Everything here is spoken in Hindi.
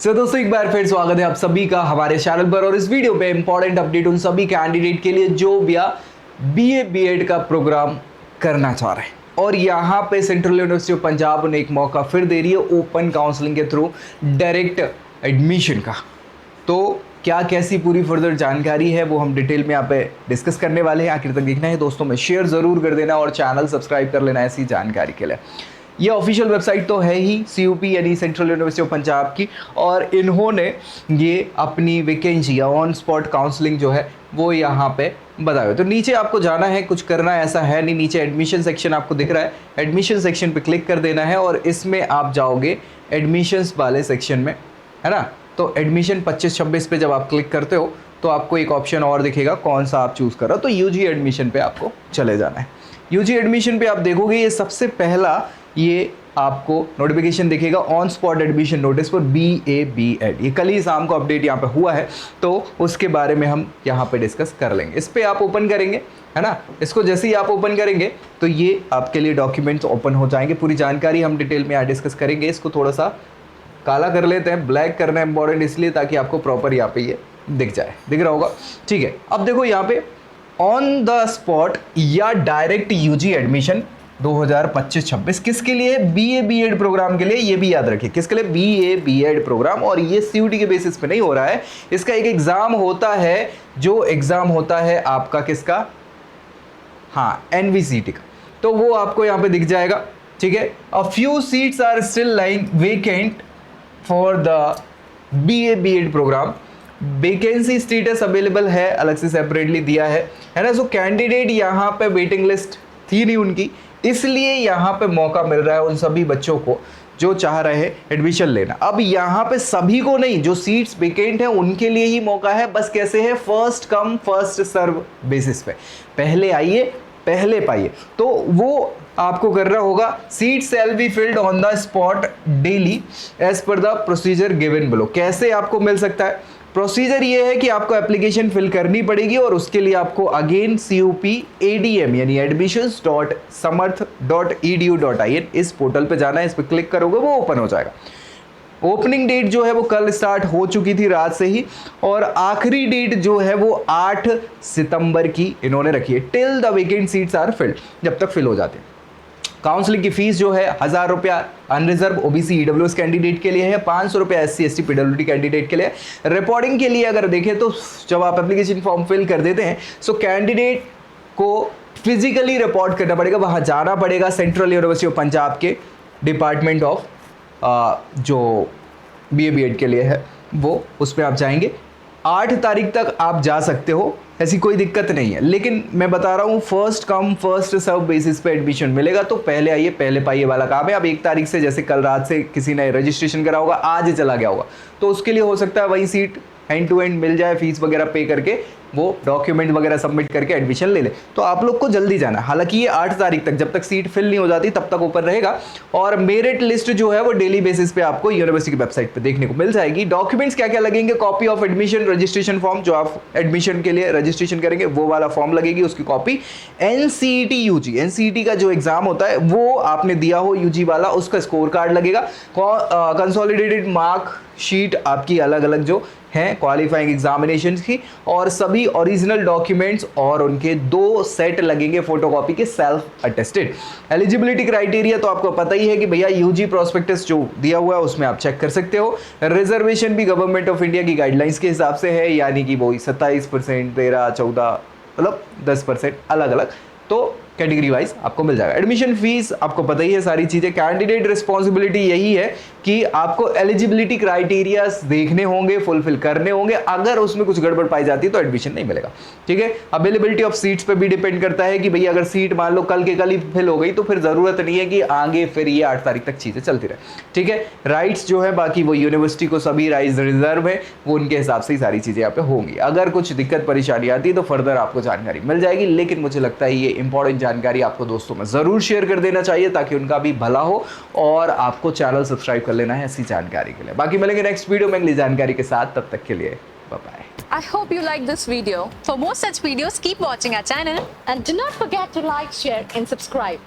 दोस्तों एक बार फिर स्वागत है आप सभी का हमारे चैनल पर और इस वीडियो पे इंपॉर्टेंट अपडेट उन सभी कैंडिडेट के लिए जो बीए बीएड का प्रोग्राम करना चाह रहे हैं और यहाँ पे सेंट्रल यूनिवर्सिटी ऑफ पंजाब ने एक मौका फिर दे रही है ओपन काउंसलिंग के थ्रू डायरेक्ट एडमिशन का। तो क्या कैसी पूरी फर्दर जानकारी है वो हम डिटेल में यहाँ पे डिस्कस करने वाले हैं। आखिर तक देखना है दोस्तों में शेयर ज़रूर कर देना और चैनल सब्सक्राइब कर लेना ऐसी जानकारी के लिए। ये ऑफिशियल वेबसाइट तो है ही CUP यानी सेंट्रल यूनिवर्सिटी ऑफ पंजाब की, और इन्होंने ये अपनी वैकेंसी या ऑन स्पॉट काउंसलिंग जो है वो यहाँ पे बताया हुआ। तो नीचे आपको जाना है, कुछ करना है ऐसा है नहीं। नीचे एडमिशन सेक्शन आपको दिख रहा है, एडमिशन सेक्शन पे क्लिक कर देना है और इसमें आप जाओगे एडमिशन्स वाले सेक्शन में, है ना। तो एडमिशन 25-26 पे जब आप क्लिक करते हो तो आपको एक ऑप्शन और दिखेगा कौन सा आप चूज़ कर रहे हो। तो UG एडमिशन पे आपको चले जाना है। UG एडमिशन पे आप देखोगे ये सबसे पहला ये आपको नोटिफिकेशन दिखेगा on spot admission notice for BA BEd। ये कल ही शाम को अपडेट यहाँ पे हुआ है तो उसके बारे में हम यहाँ पे डिस्कस कर लेंगे। इस पर आप ओपन करेंगे, है ना। इसको जैसे ही आप ओपन करेंगे तो ये आपके लिए डॉक्यूमेंट्स ओपन हो जाएंगे। पूरी जानकारी हम डिटेल में यहाँ डिस्कस करेंगे। इसको थोड़ा सा काला कर लेते हैं, ब्लैक करना इंपॉर्टेंट इसलिए ताकि आपको प्रॉपर यहाँ पे ये दिख जाए। दिख रहा होगा, ठीक है। अब देखो यहाँ पे ऑन द स्पॉट या डायरेक्ट UG एडमिशन 2025-26 किसके लिए? BA BEd प्रोग्राम के लिए। ये भी याद रखिए किसके लिए? BA BEd program. और ये CUT के बेसिस पे नहीं हो रहा है, इसका एक एग्जाम होता है, जो एग्जाम होता है आपका किसका? हाँ, NVCT का। तो वो आपको यहाँ पे दिख जाएगा, ठीक है। A few seats are still lying vacant for the BA BEd program. Vacancy status available है, अलग से सेपरेटली दिया है ना। सो कैंडिडेट यहाँ पे वेटिंग लिस्ट थी नहीं उनकी, इसलिए यहाँ पे मौका मिल रहा है उन सभी बच्चों को जो चाह रहे हैं एडमिशन लेना। अब यहाँ पे सभी को नहीं, जो सीट्स वेकेंट है उनके लिए ही मौका है। बस कैसे है? First come first serve basis पे, पहले आइए पहले पाइए। तो वो आपको करना होगा। Seat shall be filled on the spot daily as per the procedure given below. कैसे आपको मिल सकता है? प्रोसीजर ये है कि आपको एप्लीकेशन फिल करनी पड़ेगी और उसके लिए आपको अगेन CUP ADM यानी admissions.samarth.edu.in इस पोर्टल पे जाना है। इस पर क्लिक करोगे वो ओपन हो जाएगा। ओपनिंग डेट जो है वो कल स्टार्ट हो चुकी थी रात से ही, और आखिरी डेट जो है वो 8 सितंबर की इन्होंने रखी है, till the vacant seats are filled, जब तक फिल हो जाते हैं। काउंसलिंग की फीस जो है 1000 रुपया अनरिजर्व OBC EWS कैंडिडेट के लिए है, 500 रुपया SC ST PWD कैंडिडेट के लिए। रिपोर्टिंग के लिए अगर देखें तो जब आप एप्लीकेशन फॉर्म फिल कर देते हैं सो कैंडिडेट को फिजिकली रिपोर्ट करना पड़ेगा, वहाँ जाना पड़ेगा सेंट्रल यूनिवर्सिटी ऑफ पंजाब के डिपार्टमेंट ऑफ जो BA BEd के लिए है वो, उस पर आप जाएंगे। 8 तारीख तक आप जा सकते हो, ऐसी कोई दिक्कत नहीं है। लेकिन मैं बता रहा हूँ first come first serve basis पे एडमिशन मिलेगा, तो पहले आइए पहले पाइए वाला काम है। अब 1 तारीख से जैसे कल रात से किसी ने रजिस्ट्रेशन करा होगा, आज ही चला गया होगा, तो उसके लिए हो सकता है वही सीट एंड टू एंड मिल जाए, फीस वगैरह पे करके वो डॉक्यूमेंट वगैरह सबमिट करके एडमिशन ले ले। तो आप लोग को जल्दी जाना है। हालांकि ये 8 तारीख तक, जब तक सीट फिल नहीं हो जाती तब तक ओपन रहेगा। और मेरिट लिस्ट जो है वो डेली बेसिस पे आपको यूनिवर्सिटी की वेबसाइट पे देखने को मिल जाएगी। डॉक्यूमेंट्स क्या क्या लगेंगे? Copy of admission registration form, जो आप एडमिशन के लिए रजिस्ट्रेशन करेंगे वो वाला फॉर्म लगेगी, उसकी कॉपी। NCET का जो एग्जाम होता है वो आपने दिया हो UG वाला, उसका स्कोर कार्ड लगेगा। कंसोलिडेटेड मार्क शीट आपकी अलग अलग जो हैं क्वालिफाइंग एग्जामिनेशन की, और सभी ओरिजिनल डॉक्यूमेंट्स और उनके 2 सेट लगेंगे फोटोकॉपी के सेल्फ अटेस्टेड। एलिजिबिलिटी क्राइटेरिया तो आपको पता ही है कि भैया UG प्रोस्पेक्टस जो दिया हुआ है उसमें आप चेक कर सकते हो। रिजर्वेशन भी गवर्नमेंट ऑफ इंडिया की गाइडलाइंस के हिसाब से है, यानी कि वो 27%, 13, 14 मतलब 10% अलग अलग, तो कैटेगरी वाइज आपको मिल जाएगा। एडमिशन फीस आपको पता ही है सारी चीजें। कैंडिडेट रिस्पॉन्सिबिलिटी यही है कि आपको एलिजिबिलिटी क्राइटेरियाज देखने होंगे, फुलफिल करने होंगे। अगर उसमें कुछ गड़बड़ पाई जाती है तो एडमिशन नहीं मिलेगा, ठीक है। अवेलेबिलिटी ऑफ सीट्स पे भी डिपेंड करता है कि भैया अगर सीट मान लो कल के कल ही फिल हो गई तो फिर जरूरत नहीं है कि आगे फिर ये 8 तारीख तक चीजें चलती रहे, ठीक है। राइट्स जो है बाकी वो यूनिवर्सिटी को सभी राइट्स रिजर्व है, वो उनके हिसाब से ही सारी चीजें यहाँ पे होंगी। अगर कुछ दिक्कत परेशानी आती है तो फर्दर आपको जानकारी मिल जाएगी। लेकिन मुझे लगता है ये इंपॉर्टेंट जानकारी आपको दोस्तों में जरूर शेयर कर देना चाहिए ताकि उनका भी भला हो, और आपको चैनल सब्सक्राइब कर लेना है ऐसी जानकारी के लिए। बाकी मिलेंगे नेक्स्ट वीडियो में अगली जानकारी के साथ, तब तक के लिए bye bye. I hope you like this video. For more such videos, keep watching our channel And do not forget to like, share, and subscribe.